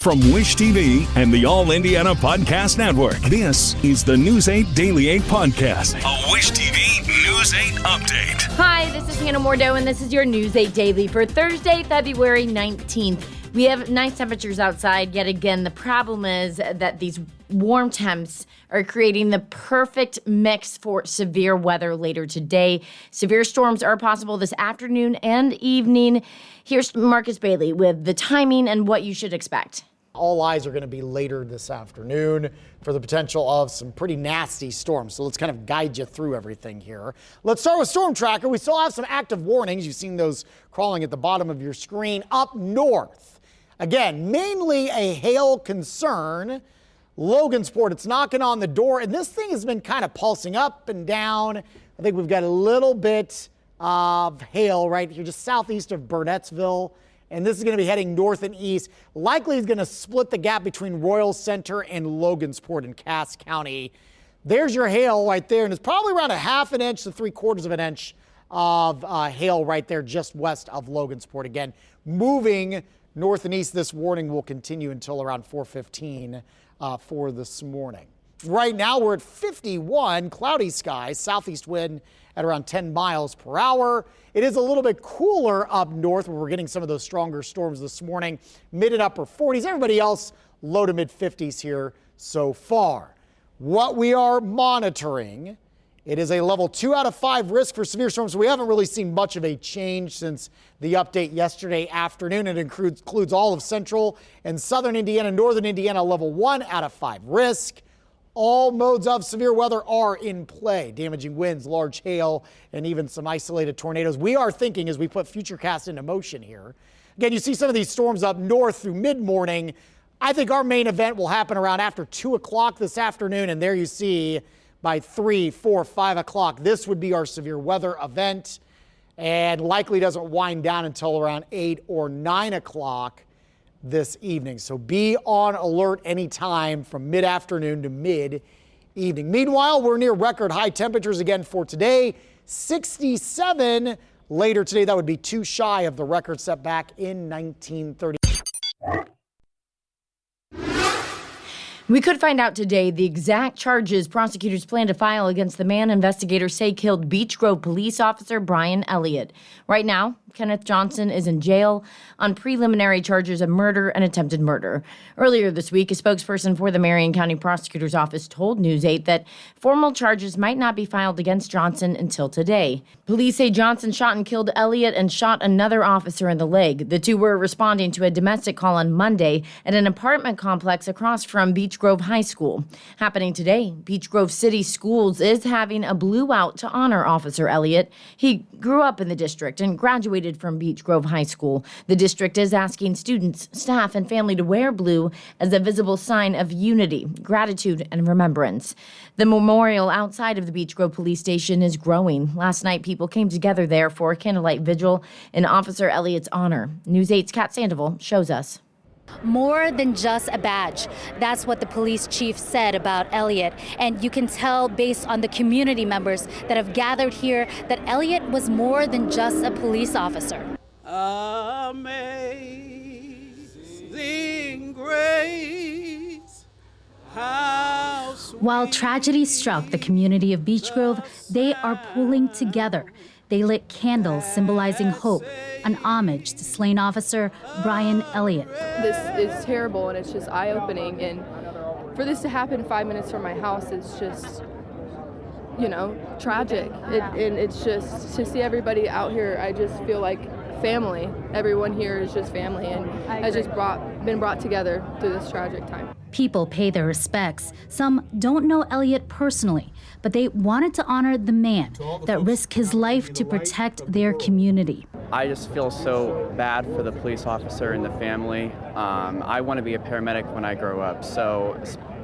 From Wish TV and the All Indiana Podcast Network, this is the News 8 Daily 8 Podcast, a Wish TV News 8 update. Hi, this is Hannah Mordeau, and this is your News 8 Daily for Thursday, February 19th. We have nice temperatures outside yet again. The problem is that these warm temps are creating the perfect mix for severe weather later today. Severe storms are possible this afternoon and evening. Here's Marcus Bailey with the timing and what you should expect. All eyes are going to be later this afternoon for the potential of some pretty nasty storms. So let's kind of guide you through everything here. Let's start with Storm Tracker. We still have some active warnings. You've seen those crawling at the bottom of your screen. Up north, again, mainly a hail concern. Logansport, it's knocking on the door, and this thing has been kind of pulsing up and down. I think we've got a little bit of hail right here just southeast of Burnetttsville. And this is going to be heading north and east. Likely is going to split the gap between Royal Center and Logansport in Cass County. There's your hail right there. And it's probably around a half an inch to 3/4 of an inch of hail right there just west of Logansport. Again, moving north and east, this warning will continue until around 4:15 for this morning. Right now we're at 51, cloudy skies, southeast wind at around 10 miles per hour. It is a little bit cooler up north where we're getting some of those stronger storms this morning. Mid and upper 40s. Everybody else low to mid 50s here so far. What we are monitoring, it is a level 2 out of 5 risk for severe storms. We haven't really seen much of a change since the update yesterday afternoon. It includes all of central and southern Indiana, northern Indiana, level 1 out of 5 risk. All modes of severe weather are in play. Damaging winds, large hail, and even some isolated tornadoes. We are thinking as we put Futurecast into motion here. Again, you see some of these storms up north through mid-morning. I think our main event will happen around after 2 o'clock this afternoon. And there you see by 3, 4, 5 o'clock, this would be our severe weather event. And likely doesn't wind down until around 8 or 9 o'clock this evening. So be on alert anytime from mid-afternoon to mid-evening. Meanwhile, we're near record high temperatures again for today. 67 later today. That would be too shy of the record set back in 1930. We could find out today the exact charges prosecutors plan to file against the man investigators say killed Beech Grove police officer Brian Elliott. Right now, Kenneth Johnson is in jail on preliminary charges of murder and attempted murder. Earlier this week, a spokesperson for the Marion County Prosecutor's Office told News 8 that formal charges might not be filed against Johnson until today. Police say Johnson shot and killed Elliott and shot another officer in the leg. The two were responding to a domestic call on Monday at an apartment complex across from Beech Grove High School. Happening today, Beech Grove City Schools is having a blue out to honor Officer Elliott. He grew up in the district and graduated from Beech Grove High School. The district is asking students, staff, and family to wear blue as a visible sign of unity, gratitude, and remembrance. The memorial outside of the Beech Grove Police Station is growing. Last night, people came together there for a candlelight vigil in Officer Elliott's honor. News 8's Kat Sandoval shows us. More than just a badge. That's what the police chief said about Elliott. And you can tell based on the community members that have gathered here that Elliott was more than just a police officer. Amazing grace. While tragedy struck the community of Beech Grove, they are pulling together. They lit candles symbolizing hope, an homage to slain officer Brian Elliott. This is terrible and it's just eye-opening, and for this to happen 5 minutes from my house is just, tragic. And it's just, to see everybody out here, I just feel like family. Everyone here is just family and has just been brought together through this tragic time. People pay their respects. Some don't know Elliott personally, but they wanted to honor the man that risked his life to protect their community. I just feel so bad for the police officer and the family. I want to be a paramedic when I grow up, so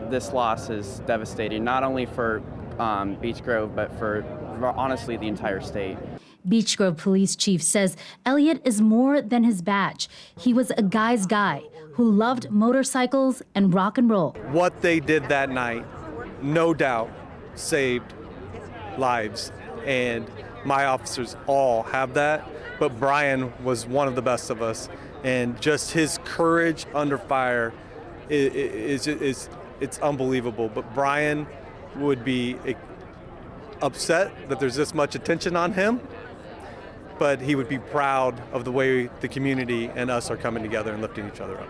this loss is devastating, not only for Beech Grove, but for honestly the entire state. Beech Grove Police Chief says Elliott is more than his badge. He was a guy's guy who loved motorcycles and rock and roll. What they did that night, no doubt, saved lives, and my officers all have that, but Brian was one of the best of us, and just his courage under fire it's unbelievable. But Brian would be upset that there's this much attention on him, but he would be proud of the way the community and us are coming together and lifting each other up.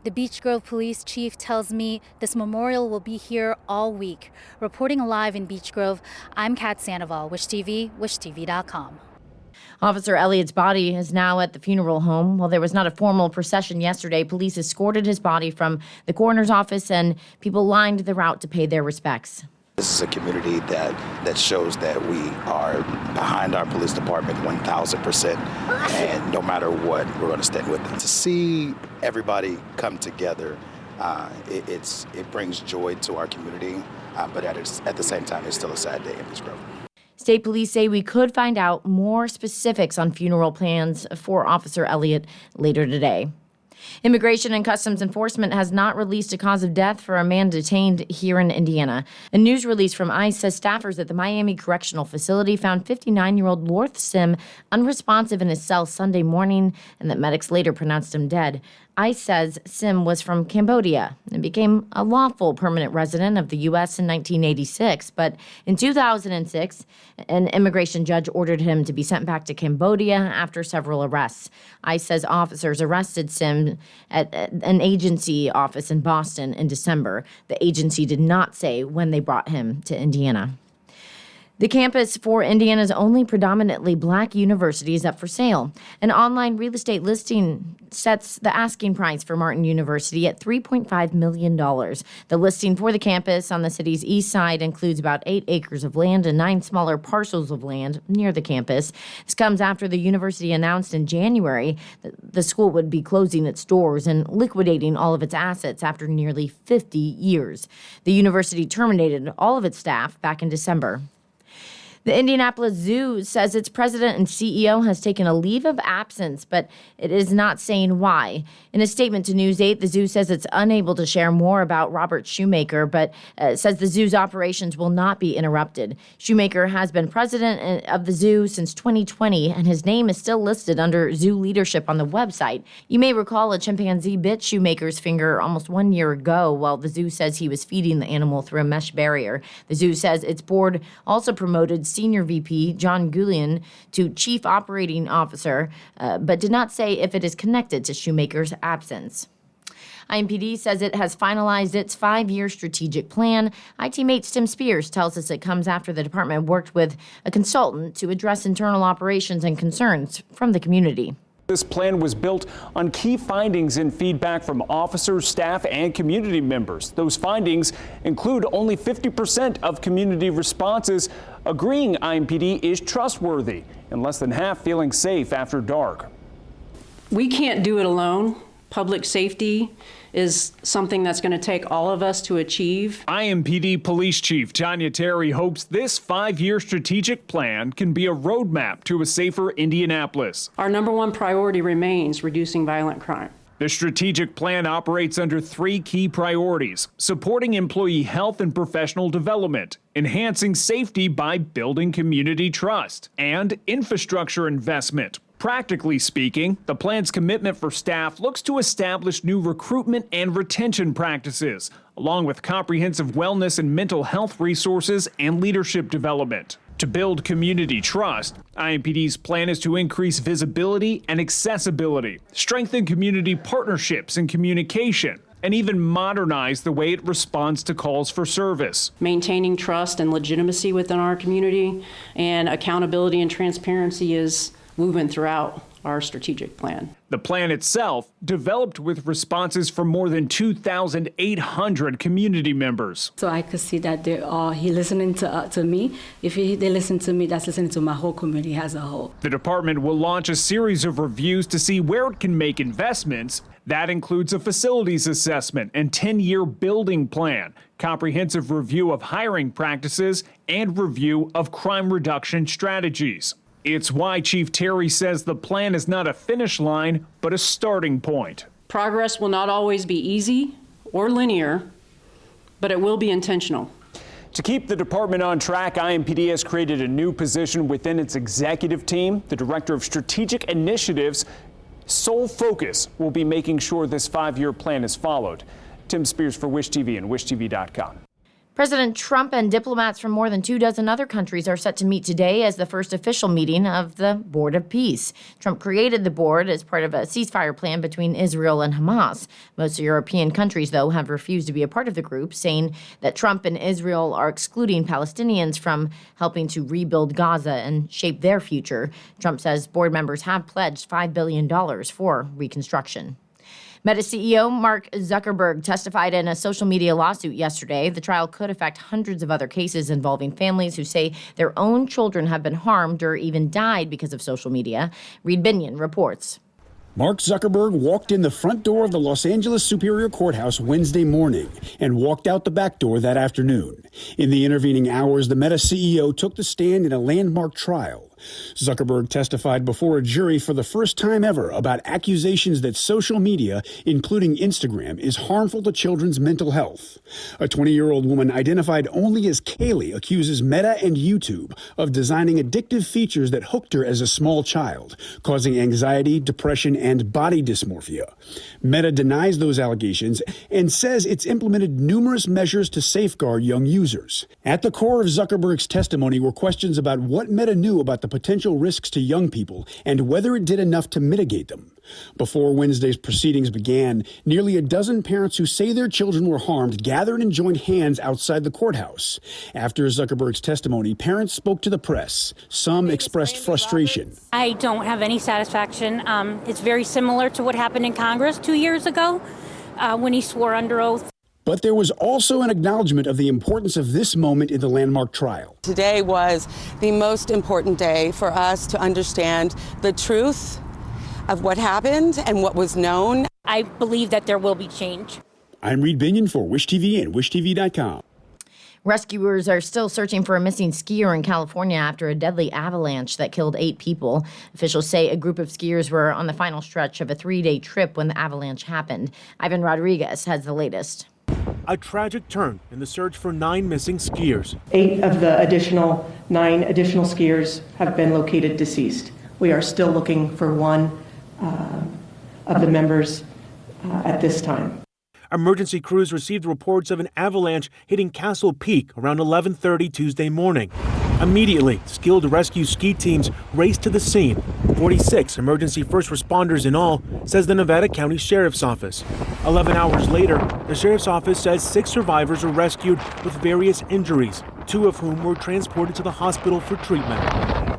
The Beech Grove police chief tells me this memorial will be here all week. Reporting live in Beech Grove, I'm Kat Sandoval, Wish TV, wishtv.com. Officer Elliott's body is now at the funeral home. While there was not a formal procession yesterday, police escorted his body from the coroner's office and people lined the route to pay their respects. This is a community that shows that we are behind our police department 1,000%, and no matter what, we're going to stand with them. To see everybody come together, it brings joy to our community, but at the same time, it's still a sad day in Beech Grove. State police say we could find out more specifics on funeral plans for Officer Elliott later today. Immigration and Customs Enforcement has not released a cause of death for a man detained here in Indiana. A news release from ICE says staffers at the Miami Correctional Facility found 59-year-old Lorth Sim unresponsive in his cell Sunday morning and that medics later pronounced him dead. ICE says Sim was from Cambodia and became a lawful permanent resident of the U.S. in 1986. But in 2006, an immigration judge ordered him to be sent back to Cambodia after several arrests. ICE says officers arrested Sim at an agency office in Boston in December. The agency did not say when they brought him to Indiana. The campus for Indiana's only predominantly black university is up for sale. An online real estate listing sets the asking price for Martin University at $3.5 million. The listing for the campus on the city's east side includes about 8 acres of land and 9 smaller parcels of land near the campus. This comes after the university announced in January that the school would be closing its doors and liquidating all of its assets after nearly 50 years. The university terminated all of its staff back in December. The Indianapolis Zoo says its president and CEO has taken a leave of absence, but it is not saying why. In a statement to News 8, the zoo says it's unable to share more about Robert Shoemaker, but says the zoo's operations will not be interrupted. Shoemaker has been president of the zoo since 2020, and his name is still listed under zoo leadership on the website. You may recall a chimpanzee bit Shoemaker's finger almost 1 year ago, while the zoo says he was feeding the animal through a mesh barrier. The zoo says its board also promoted Senior VP John Gullion to Chief Operating Officer, but did not say if it is connected to Shoemaker's absence. IMPD says it has finalized its 5-year strategic plan. IT mate Tim Spears tells us it comes after the department worked with a consultant to address internal operations and concerns from the community. This plan was built on key findings and feedback from officers, staff, and community members. Those findings include only 50% of community responses agreeing IMPD is trustworthy, and less than half feeling safe after dark. We can't do it alone. Public safety is something that's going to take all of us to achieve. IMPD Police Chief Tanya Terry hopes this 5-year strategic plan can be a roadmap to a safer Indianapolis. Our number one priority remains reducing violent crime. The strategic plan operates under 3 key priorities: supporting employee health and professional development, enhancing safety by building community trust, and infrastructure investment. Practically speaking, the plan's commitment for staff looks to establish new recruitment and retention practices, along with comprehensive wellness and mental health resources and leadership development. To build community trust, IMPD's plan is to increase visibility and accessibility, strengthen community partnerships and communication, and even modernize the way it responds to calls for service. Maintaining trust and legitimacy within our community and accountability and transparency is woven throughout our strategic plan. The plan itself, developed with responses from more than 2,800 community members. So I could see that he listening to me. If they listen to me, that's listening to my whole community as a whole. The department will launch a series of reviews to see where it can make investments. That includes a facilities assessment and 10-year building plan, comprehensive review of hiring practices, and review of crime reduction strategies. It's why Chief Terry says the plan is not a finish line, but a starting point. Progress will not always be easy or linear, but it will be intentional. To keep the department on track, IMPD has created a new position within its executive team. The Director of Strategic Initiatives Sole focus will be making sure this 5-year plan is followed. Tim Spears for Wish TV and WishTV.com. President Trump and diplomats from more than 24 other countries are set to meet today as the first official meeting of the Board of Peace. Trump created the board as part of a ceasefire plan between Israel and Hamas. Most European countries, though, have refused to be a part of the group, saying that Trump and Israel are excluding Palestinians from helping to rebuild Gaza and shape their future. Trump says board members have pledged $5 billion for reconstruction. Meta CEO Mark Zuckerberg testified in a social media lawsuit yesterday. The trial could affect hundreds of other cases involving families who say their own children have been harmed or even died because of social media. Reed Binion reports. Mark Zuckerberg walked in the front door of the Los Angeles Superior Courthouse Wednesday morning and walked out the back door that afternoon. In the intervening hours, the Meta CEO took the stand in a landmark trial. Zuckerberg testified before a jury for the first time ever about accusations that social media, including Instagram, is harmful to children's mental health. A 20-year-old woman identified only as Kaylee accuses Meta and YouTube of designing addictive features that hooked her as a small child, causing anxiety, depression, and body dysmorphia. Meta denies those allegations and says it's implemented numerous measures to safeguard young users. At the core of Zuckerberg's testimony were questions about what Meta knew about the potential risks to young people and whether it did enough to mitigate them. Before Wednesday's proceedings began, nearly a dozen parents who say their children were harmed gathered and joined hands outside the courthouse. After Zuckerberg's testimony, parents spoke to the press. Some expressed frustration. I don't have any satisfaction. It's very similar to what happened in Congress 2 years ago when he swore under oath. But there was also an acknowledgement of the importance of this moment in the landmark trial. Today was the most important day for us to understand the truth of what happened and what was known. I believe that there will be change. I'm Reed Binion for Wish TV and WishTV.com. Rescuers are still searching for a missing skier in California after a deadly avalanche that killed 8 people. Officials say a group of skiers were on the final stretch of a 3-day trip when the avalanche happened. Ivan Rodriguez has the latest. A tragic turn in the search for 9 missing skiers. 8 of the 9 additional skiers have been located deceased. We are still looking for one of the members at this time. Emergency crews received reports of an avalanche hitting Castle Peak around 11:30 Tuesday morning. Immediately, skilled rescue ski teams raced to the scene. 46 emergency first responders in all, says the Nevada County Sheriff's Office. 11 hours later, the Sheriff's Office says 6 survivors were rescued with various injuries, 2 of whom were transported to the hospital for treatment.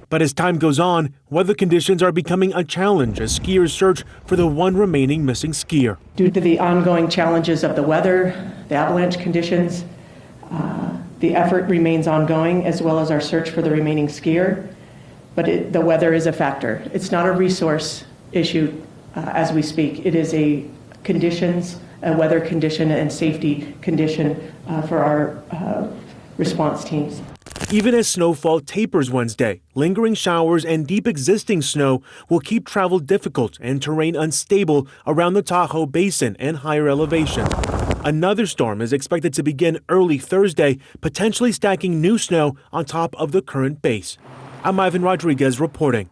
But as time goes on, weather conditions are becoming a challenge as skiers search for the one remaining missing skier. Due to the ongoing challenges of the weather, the avalanche conditions, the effort remains ongoing, as well as our search for the remaining skier. But the weather is a factor. It's not a resource issue as we speak. It is a weather condition and safety condition for our response teams. Even as snowfall tapers Wednesday, lingering showers and deep existing snow will keep travel difficult and terrain unstable around the Tahoe Basin and higher elevation. Another storm is expected to begin early Thursday, potentially stacking new snow on top of the current base. I'm Ivan Rodriguez reporting.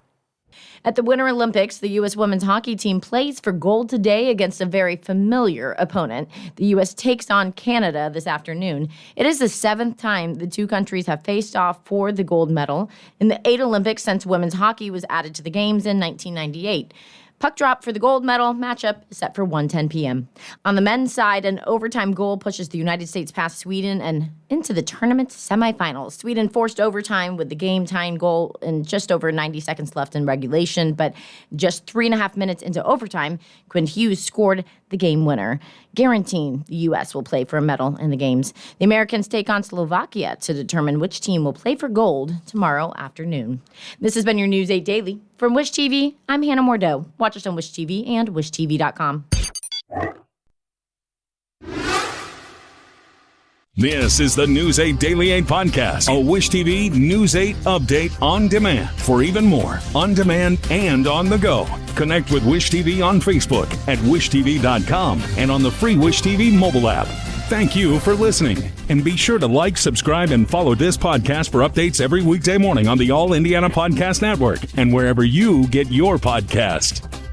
At the Winter Olympics, the U.S. women's hockey team plays for gold today against a very familiar opponent. The U.S. takes on Canada this afternoon. It is the 7th time the two countries have faced off for the gold medal in the 8 Olympics since women's hockey was added to the Games in 1998. Puck drop for the gold medal matchup is set for 1:10 p.m. On the men's side, an overtime goal pushes the United States past Sweden and into the tournament's semifinals. Sweden forced overtime with the game-tying goal in just over 90 seconds left in regulation, but just 3.5 minutes into overtime, Quinn Hughes scored the game winner, guaranteeing the U.S. will play for a medal in the Games. The Americans take on Slovakia to determine which team will play for gold tomorrow afternoon. This has been your News 8 Daily. From Wish TV, I'm Hannah Mordeau. Watch us on Wish TV and WishTV.com. This is the News 8 Daily 8 podcast, a Wish TV News 8 update on demand. For even more, on demand and on the go, connect with Wish TV on Facebook at WishTV.com and on the free Wish TV mobile app. Thank you for listening, and be sure to like, subscribe, and follow this podcast for updates every weekday morning on the All Indiana Podcast Network and wherever you get your podcast.